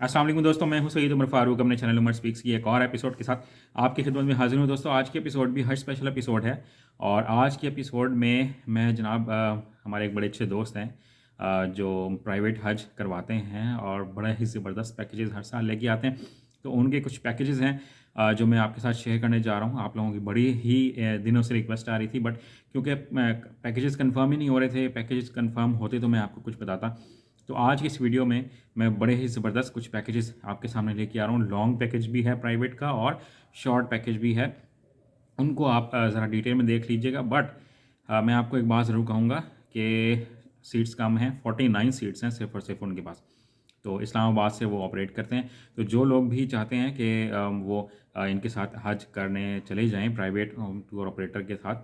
अस्सलाम वालेकुम दोस्तों, मैं हूं सईद उमर फारूक अपने चैनल उमर स्पीक्स की एक और एपिसोड के साथ आपकी खिदमत में हाजिर हूं। दोस्तों, आज के एपिसोड भी हज स्पेशल एपिसोड है और आज के एपिसोड में मैं जनाब हमारे एक बड़े अच्छे दोस्त हैं जो प्राइवेट हज करवाते हैं और बड़ा ही ज़बरदस्त पैकेजेस हर साल लेके आते हैं। तो उनके कुछ पैकेजेस हैं जो मैं आपके साथ शेयर करने जा रहा हूँ। आप लोगों की बड़ी ही दिनों से रिक्वेस्ट आ रही थी, बट क्योंकि पैकेजेस कंफर्म ही नहीं हो रहे थे। पैकेजेस कंफर्म होते तो मैं आपको कुछ बताता। तो आज की इस वीडियो में मैं बड़े ही ज़बरदस्त कुछ पैकेजेस आपके सामने लेके आ रहा हूँ। लॉन्ग पैकेज भी है प्राइवेट का और शॉर्ट पैकेज भी है। उनको आप ज़रा डिटेल में देख लीजिएगा। बट मैं आपको एक बात ज़रूर कहूँगा कि सीट्स कम हैं, 49 सीट्स हैं सिर्फ और सिर्फ उनके पास। तो इस्लामाबाद से वो ऑपरेट करते हैं। तो जो लोग भी चाहते हैं कि वो इनके साथ हज करने चले जाएं प्राइवेट टूर ऑपरेटर के साथ,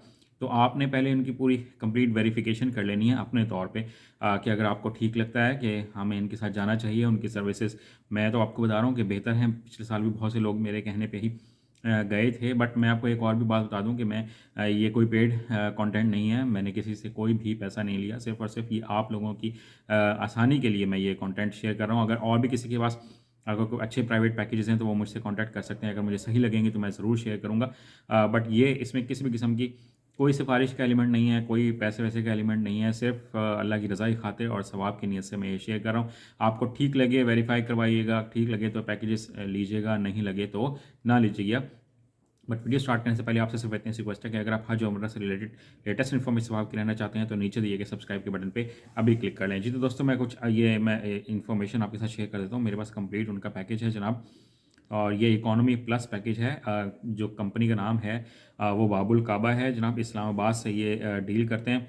तो आपने पहले इनकी पूरी कंप्लीट वेरिफिकेशन कर लेनी है अपने तौर पे कि अगर आपको ठीक लगता है कि हमें इनके साथ जाना चाहिए। उनकी सर्विसेज मैं तो आपको बता रहा हूँ कि बेहतर हैं। पिछले साल भी बहुत से लोग मेरे कहने पे ही गए थे। बट मैं आपको एक और भी बात बता दूं कि मैं ये कोई पेड कंटेंट नहीं है। मैंने किसी से कोई भी पैसा नहीं लिया। सिर्फ और सिर्फ ये आप लोगों की आसानी के लिए मैं ये कंटेंट शेयर कर रहा हूँ। अगर और भी किसी के पास अगर कोई अच्छे प्राइवेट पैकेजेस हैं तो वो मुझसे कांटेक्ट कर सकते हैं। अगर मुझे सही लगेंगे तो मैं ज़रूर शेयर करूँगा। बट ये इसमें किसी भी किस्म की कोई सिफारिश का एलिमेंट नहीं है, कोई पैसे वैसे का एलिमेंट नहीं है। सिर्फ अल्लाह की रज़ा की खातिर और सवाब की नीयत से मैं ये शेयर कर रहा हूँ। आपको ठीक लगे वेरीफाई करवाइएगा, ठीक लगे तो पैकेजेस लीजिएगा, नहीं लगे तो ना लीजिएगा। बट वीडियो स्टार्ट करने से पहले आपसे सिर्फ इतनी सी रिक्वेस्ट है कि अगर आप हज उम्रह से रिलेटेड लेटेस्ट इन्फॉर्मेशन आपके लेना चाहते हैं तो नीचे दिए गए सब्सक्राइब के बटन पे अभी क्लिक कर लें। जी तो दोस्तों, मैं कुछ ये मैं इन्फॉर्मेशन आपके साथ शेयर कर देता हूँ। मेरे पास कंप्लीट उनका पैकेज है जनाब, और ये इकोनॉमी प्लस पैकेज है। जो कंपनी का नाम है वो बाबुल काबा है जनाब। इस्लामाबाद से ये डील करते हैं।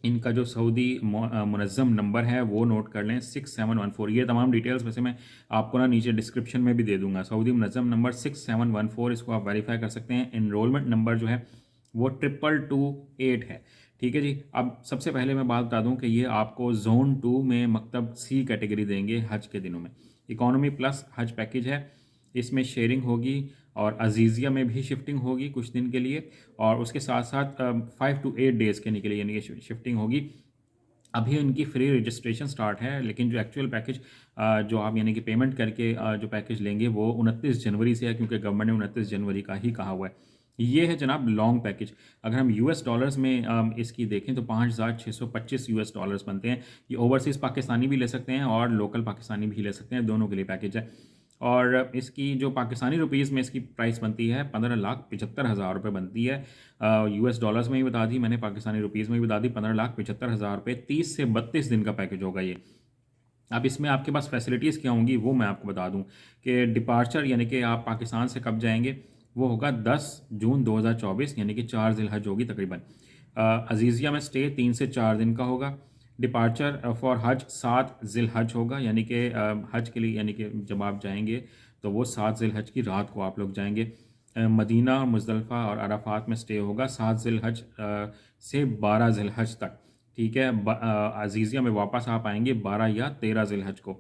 इनका जो सऊदी मुनज़्ज़म नंबर है वो नोट कर लें, 6714। ये तमाम डिटेल्स वैसे मैं आपको ना नीचे डिस्क्रिप्शन में भी दे दूंगा। सऊदी मुनज़्ज़म नंबर 6714, इसको आप वेरीफाई कर सकते हैं। इनरोलमेंट नंबर जो है वो 2228 है। ठीक है जी। अब सबसे पहले मैं बात बता दूं कि ये आपको जोन 2 में मकतब सी कैटेगरी देंगे हज के दिनों में। इकोनॉमी प्लस हज पैकेज है। इसमें शेयरिंग होगी और अजीज़िया में भी शिफ्टिंग होगी कुछ दिन के लिए, और उसके साथ साथ 5 to 8 डेज़ के लिए यानी कि शिफ्टिंग होगी। अभी इनकी फ्री रजिस्ट्रेशन स्टार्ट है, लेकिन जो एक्चुअल पैकेज जो आप यानी कि पेमेंट करके जो पैकेज लेंगे वो 29 जनवरी से है, क्योंकि गवर्नमेंट ने 29 जनवरी का ही कहा हुआ है। ये है जनाब लॉन्ग पैकेज। अगर हम यूएस डॉलर्स में इसकी देखें तो 5625 यूएस डॉलर्स बनते हैं। ये ओवरसीज़ पाकिस्तानी भी ले सकते हैं और लोकल पाकिस्तानी भी ले सकते हैं, दोनों के लिए पैकेज है। और इसकी जो पाकिस्तानी रुपीज़ में इसकी प्राइस बनती है 15,75,000 रुपये बनती है। यूएस डॉलर्स में ही बता दी मैंने, पाकिस्तानी रुपीज़ में भी बता दी। 15,75,000 रुपये, 30 से 32 दिन का पैकेज होगा ये। अब इसमें आपके पास फैसिलिटीज़ क्या होंगी वो मैं आपको बता दूं कि डिपार्चर यानी कि आप पाकिस्तान से कब जाएंगे वो होगा 10 जून 2024, यानी कि 4 ज़िलहज होगी तकरीबन। अजीज़िया में स्टे 3 से 4 दिन का होगा। डिपार्चर फॉर हज 7 ज़िलहज होगा, यानी कि हज के लिए यानी कि जब आप जाएंगे तो वो 7 ज़िलहज की रात को आप लोग जाएंगे। मदीना, मुज़दलिफ़ा और अराफात में स्टे होगा 7 ज़िलहज से 12 ज़िलहज तक। ठीक है। अजीज़िया में वापस आप आएंगे 12 या 13 ज़िलहज को,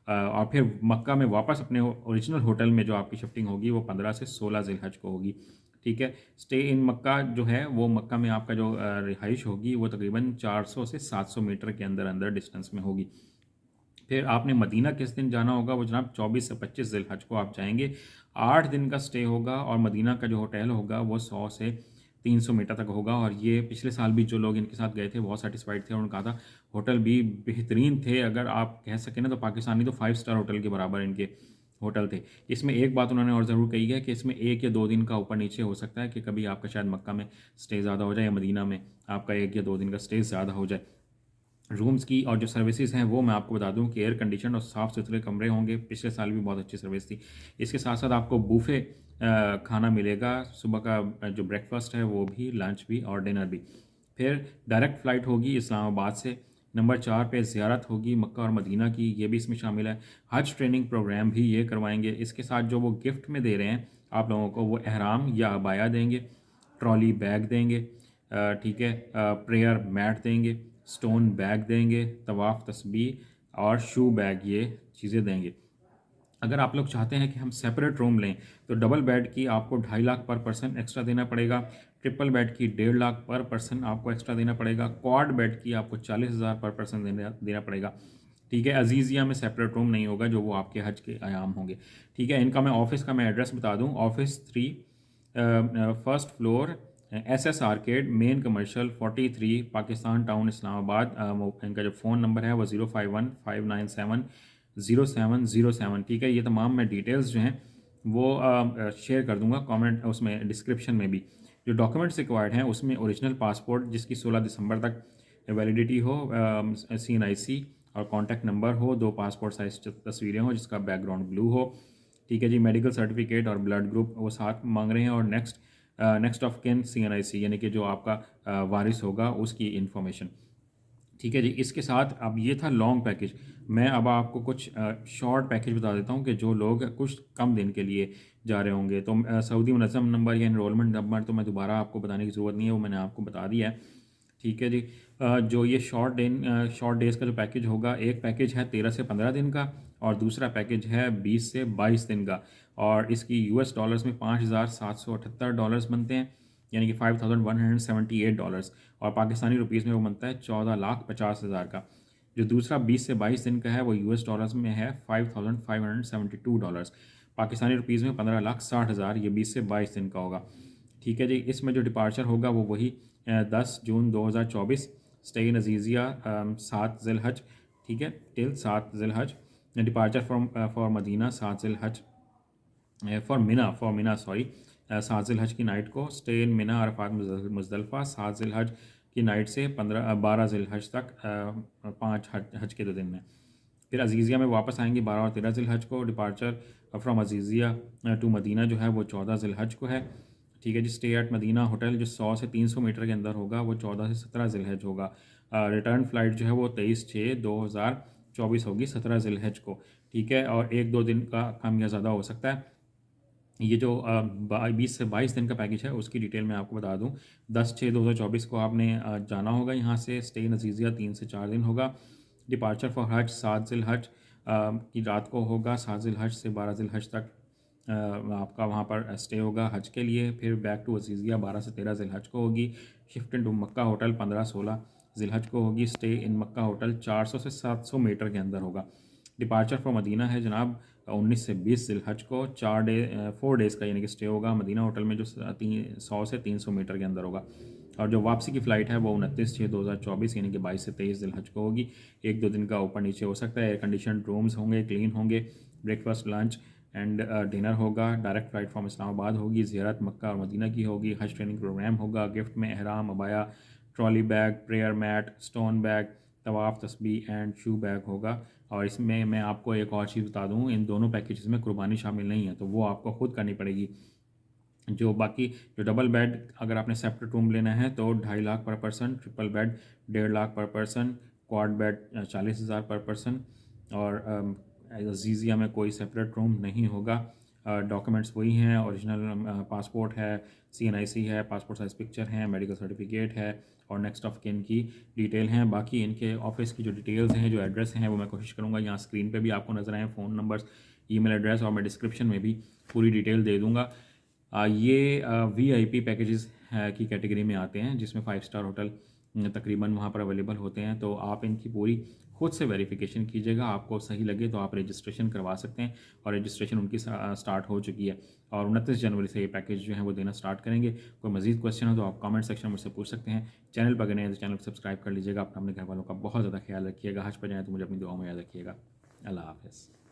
और फिर मक्का में वापस अपने ओरिजिनल होटल में जो आपकी शिफ्टिंग होगी वो 15 से 16 ज़िलहज को होगी। ठीक है। स्टे इन मक्का जो है वो मक्का में आपका जो रिहाइश होगी वो तकरीबन 400 से 700 मीटर के अंदर अंदर डिस्टेंस में होगी। फिर आपने मदीना किस दिन जाना होगा वो जनाब 24 से 25 ज़िलहज को आप जाएंगे। 8 दिन का स्टे होगा और मदीना का जो होटल होगा वो 100 से 300 मीटर तक होगा। और ये पिछले साल भी जो लोग इनके साथ गए थे बहुत सेटिस्फाइड थे, उन्होंने कहा था होटल भी बेहतरीन थे। अगर आप कह सकें ना तो पाकिस्तानी तो 5 स्टार होटल के बराबर इनके होटल थे। इसमें एक बात उन्होंने और ज़रूर कही है कि इसमें 1 या 2 दिन का ऊपर नीचे हो सकता है कि कभी आपका शायद मक्का में स्टे ज़्यादा हो जाए या मदीना में आपका 1 या 2 दिन का स्टे ज़्यादा हो जाए। रूम्स की और जो सर्विसेज हैं वो मैं आपको बता दूं कि एयर कंडीशन और साफ़ सुथरे कमरे होंगे। पिछले साल भी बहुत अच्छी सर्विस थी। इसके साथ साथ आपको बूफे खाना मिलेगा। सुबह का जो ब्रेकफास्ट है वो भी, लंच भी और डिनर भी। फिर डायरेक्ट फ़्लाइट होगी इस्लामाबाद से। नंबर 4 पे ज़ियारत होगी मक्का और मदीना की, ये भी इसमें शामिल है। हज ट्रेनिंग प्रोग्राम भी ये करवाएंगे। इसके साथ जो वो गिफ्ट में दे रहे हैं आप लोगों को वो एहराम या अबाया देंगे, ट्रॉली बैग देंगे, ठीक है, प्रेयर मैट देंगे, स्टोन बैग देंगे, तवाफ़ तस्बीह और शू बैग, ये चीज़ें देंगे। अगर आप लोग चाहते हैं कि हम सेपरेट रूम लें तो डबल बेड की आपको 2.5 लाख पर पर्सन एक्स्ट्रा देना पड़ेगा। ट्रिपल बेड की 1.5 लाख पर पर्सन आपको एक्स्ट्रा देना पड़ेगा। क्वाड बेड की आपको 40,000 पर पर्सन देना पड़ेगा। ठीक है। अजीज़िया में सेपरेट रूम नहीं होगा जो वो आपके हज के आयाम होंगे। ठीक है। इनका मैं ऑफिस का मैं एड्रेस बता दूं, office 3 first floor SS arcade main commercial 43 Pakistan town Islamabad. इनका जो फ़ोन नंबर है वो 0515970707। ठीक है। ये तमाम मैं डिटेल्स जो हैं वो शेयर कर दूंगा कमेंट उसमें डिस्क्रिप्शन में भी। जो डॉक्यूमेंट्स रिक्वायर्ड हैं उसमें ओरिजिनल पासपोर्ट जिसकी 16 दिसंबर तक वैलिडिटी हो, CNIC और कॉन्टैक्ट नंबर हो, 2 पासपोर्ट साइज तस्वीरें हो जिसका बैकग्राउंड ब्लू हो। ठीक है जी। मेडिकल सर्टिफिकेट और ब्लड ग्रुप वो साथ मांग रहे हैं। और नेक्स्ट ऑफ किन CNIC यानी कि जो आपका वारिस होगा उसकी इन्फॉर्मेशन। ठीक है जी। इसके साथ अब ये था लॉन्ग पैकेज। मैं अब आपको कुछ शॉर्ट पैकेज बता देता हूँ कि जो लोग कुछ कम दिन के लिए जा रहे होंगे। तो सऊदी मुनज़्ज़म नंबर या इनरोलमेंट नंबर तो मैं दोबारा आपको बताने की ज़रूरत नहीं है, वो मैंने आपको बता दिया है। ठीक है जी। जो ये शॉर्ट डेज़ का जो पैकेज होगा, एक पैकेज है 13 से 15 दिन का और दूसरा पैकेज है 20 से 22 दिन का। और इसकी US डॉलर्स में $5,778 बनते हैं, यानी कि $5,178। और पाकिस्तानी रुपीज़ में वो बनता है 14,50,000 का। जो दूसरा 20 से 22 दिन का है वो US डॉलर्स में है $5,572। पाकिस्तानी रुपीज़ में 15,60,000, ये 20 से 22 दिन का होगा। ठीक है जी। इसमें जो डिपार्चर होगा वो वही 10 जून 2024, स्टे इन अजीज़िया 7 ज़िलहज। ठीक है, टिल 7 ज़िलहज। डिपार्चर फॉर मदीना 7 ज़िलहज, फॉर मिना सॉरी 7 ज़िलहज की नाइट को, stay in Mina Arfat Muzdalifah 7 ज़िलहज की नाइट से 12 ज़िलहज तक, 5 हज के 2 दिन में। फिर अजीज़िया में वापस आएंगे 12 और 13 ज़िलहज को। Departure from Aziziyah to Medina जो है वो 14 ज़िलहज को है। ठीक है जी। स्टे एट मदीना होटल जो 100 से 300 मीटर के अंदर होगा वो 14 से 17 ज़िलहज होगा। रिटर्न फ़्लाइट जो है वो 23/6/2024 होगी 17 ज़िलहज को। ठीक है। और 1-2 दिन का कम या ज़्यादा हो सकता है। ये जो 20 से 22 दिन का पैकेज है उसकी डिटेल मैं आपको बता दूं। 10/6/2024 को आपने जाना होगा यहाँ से। स्टे इन अजीज़िया 3 से 4 दिन होगा। डिपार्चर फॉर हज 7 ज़िलहज की रात को होगा, 7 ज़िलहज से 12 ज़िलहज तक आपका वहाँ पर स्टे होगा हज के लिए। फिर बैक टू अजीज़िया 12 से 13 ज़िलहज को होगी। Shift in to Mecca hotel 15-16 ज़िलहज को होगी। स्टे इन मक्का होटल 400 से 700 मीटर के अंदर होगा। डिपार्चर फॉर मदीना है जनाब 19 से 20 ज़िलहज को, 4 डेज़ का यानी कि स्टे होगा मदीना होटल में जो 100 से 300 मीटर के अंदर होगा। और जो वापसी की फ़्लाइट है वो 29/6/2024 यानी कि 22 से 23 ज़िलहज को होगी। 1-2 दिन का ऊपर नीचे हो सकता है। एयर कंडीशन रूम्स होंगे, क्लीन होंगे, ब्रेकफास्ट लंच एंड डिनर होगा। डायरेक्ट फ़्लाइट फ्रॉम इस्लामाबाद होगी। ज़ियारत मक्का और मदीना की होगी। हज ट्रेनिंग प्रोग्राम होगा। गिफ्ट में एहराम, अबाया, trolley bag, prayer mat, stone bag, तवाफ़, तस्बीह एंड शू बैग होगा। और इसमें मैं आपको एक और चीज़ बता दूँ, इन दोनों पैकेजेस में कुर्बानी शामिल नहीं है, तो वो आपको खुद करनी पड़ेगी। जो बाकी जो डबल बेड अगर आपने सेपरेट रूम लेना है तो 2.5 लाख पर पर्सन, ट्रिपल बेड 1.5 लाख पर पर्सन, क्वाड बेड 40,000 पर पर्सन। और अजीज़िया में कोई सेपरेट रूम नहीं होगा। डॉक्यूमेंट्स वही हैं, ओरिजिनल पासपोर्ट है, CNIC है, पासपोर्ट साइज़ पिक्चर है, मेडिकल सर्टिफिकेट है और नेक्स्ट ऑफ किन की डिटेल हैं। बाकी इनके ऑफिस की जो डिटेल्स हैं, जो एड्रेस हैं, वो मैं कोशिश करूँगा यहाँ स्क्रीन पे भी आपको नज़र आए, फ़ोन नंबर्स, ईमेल एड्रेस, और मैं डिस्क्रिप्शन में भी पूरी डिटेल दे दूँगा। ये VIP पैकेजेस की कैटेगरी में आते हैं जिसमें 5 स्टार होटल तकरीबन वहाँ पर अवेलेबल होते हैं। तो आप इनकी पूरी खुद से वेरिफिकेशन कीजिएगा, आपको सही लगे तो आप रजिस्ट्रेशन करवा सकते हैं। और रजिस्ट्रेशन उनकी स्टार्ट हो चुकी है और 29 जनवरी से ये पैकेज जो है वो देना स्टार्ट करेंगे। कोई मज़ीद क्वेश्चन हो तो आप कमेंट सेक्शन में मुझसे पूछ सकते हैं। चैनल पर गए हैं तो चैनल को सब्सक्राइब कर लीजिएगा। अपने घर वालों का बहुत ज़्यादा ख्याल रखिएगा। हज पर जाएँ तो मुझे अपनी दुआओं में याद रखिएगा। अल्लाह हाफ़िज़।